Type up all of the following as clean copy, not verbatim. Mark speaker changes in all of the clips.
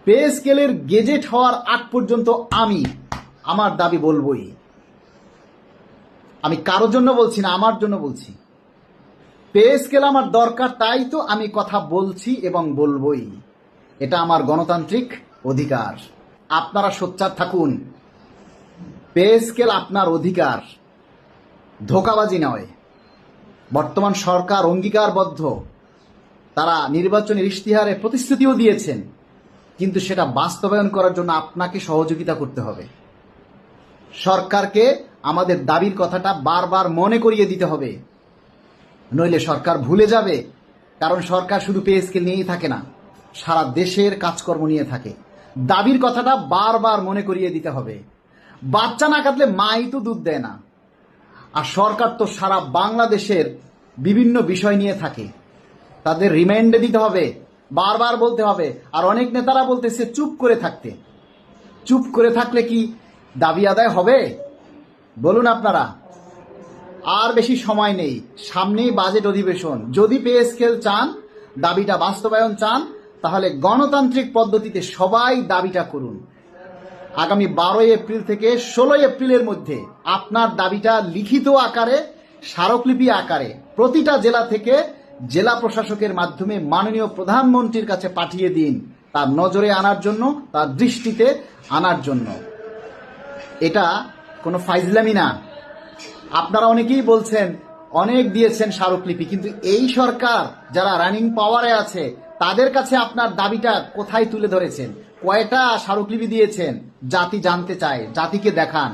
Speaker 1: Pay স্কেলের gazette হওয়ার আগ পর্যন্ত আমি আমার দাবি বলবই। আমি কারোর জন্য বলছি না, আমার জন্য বলছি। পে স্কেল আমার দরকার, তাই তো আমি কথা বলছি এবং বলবই। এটা আমার গণতান্ত্রিক অধিকার। আপনারা সোচ্চার থাকুন। পে স্কেল আপনার অধিকার, ধোঁকাবাজি নয়। বর্তমান সরকার অঙ্গীকারবদ্ধ, তারা নির্বাচনের ইশতেহারে প্রতিশ্রুতিও দিয়েছেন, কিন্তু সেটা বাস্তবায়ন করার জন্য আপনাকে সহযোগিতা করতে হবে। সরকারকে আমাদের দাবির কথাটা বারবার মনে করিয়ে দিতে হবে, নইলে সরকার ভুলে যাবে। কারণ সরকার শুধু পে স্কেল নিয়েই থাকে না, সারা দেশের কাজকর্ম নিয়ে থাকে। দাবির কথাটা বারবার মনে করিয়ে দিতে হবে। বাচ্চা না কাঁদলে মাই তো দুধ দেয় না। আর সরকার তো সারা বাংলাদেশের বিভিন্ন বিষয় নিয়ে থাকে, তাদের রিমাইন্ডে দিতে হবে, বারবার বলতে হবে। আর অনেক নেতারা বলতেছে চুপ করে থাকতে। চুপ করে থাকলে কি দাবি আদায় হবে? বলুন আপনারা। আর বেশি সময় নেই, সামনেই বাজেট অধিবেশন। যদি পে স্কেল চান, দাবিটা বাস্তবায়ন চান, তাহলে গণতান্ত্রিক পদ্ধতিতে সবাই দাবিটা করুন। আগামী 12 এপ্রিল থেকে 16 এপ্রিলের মধ্যে আপনার দাবিটা লিখিত আকারে, স্মারকলিপি আকারে প্রতিটা জেলা থেকে জেলা প্রশাসকের মাধ্যমে মাননীয় প্রধানমন্ত্রীর কাছে পাঠিয়ে দিন, তার নজরে আনার জন্য, তার দৃষ্টিতে আনার জন্য। এটা কোনো ফাইজলামি না। আপনারা অনেকেই বলছেন অনেক দিয়েছেন স্মারকলিপি, কিন্তু এই সরকার যারা রানিং পাওয়ারে আছে তাদের কাছে আপনার দাবিটা কোথায় তুলে ধরেছেন? কয়টা স্মারকলিপি দিয়েছেন? জাতি জানতে চায়, জাতিকে দেখান।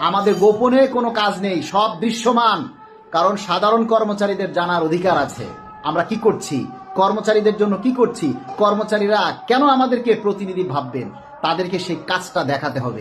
Speaker 1: আমাদের গোপনে কোনো কাজ নেই, সব দৃশ্যমান। কারণ সাধারণ কর্মচারীদের জানার অধিকার আছে আমরা কি করছি, কর্মচারীদের জন্য কি করছি। কর্মচারীরা কেন আমাদেরকে প্রতিনিধি ভাববেন? তাদেরকে সেই কাজটা দেখাতে হবে।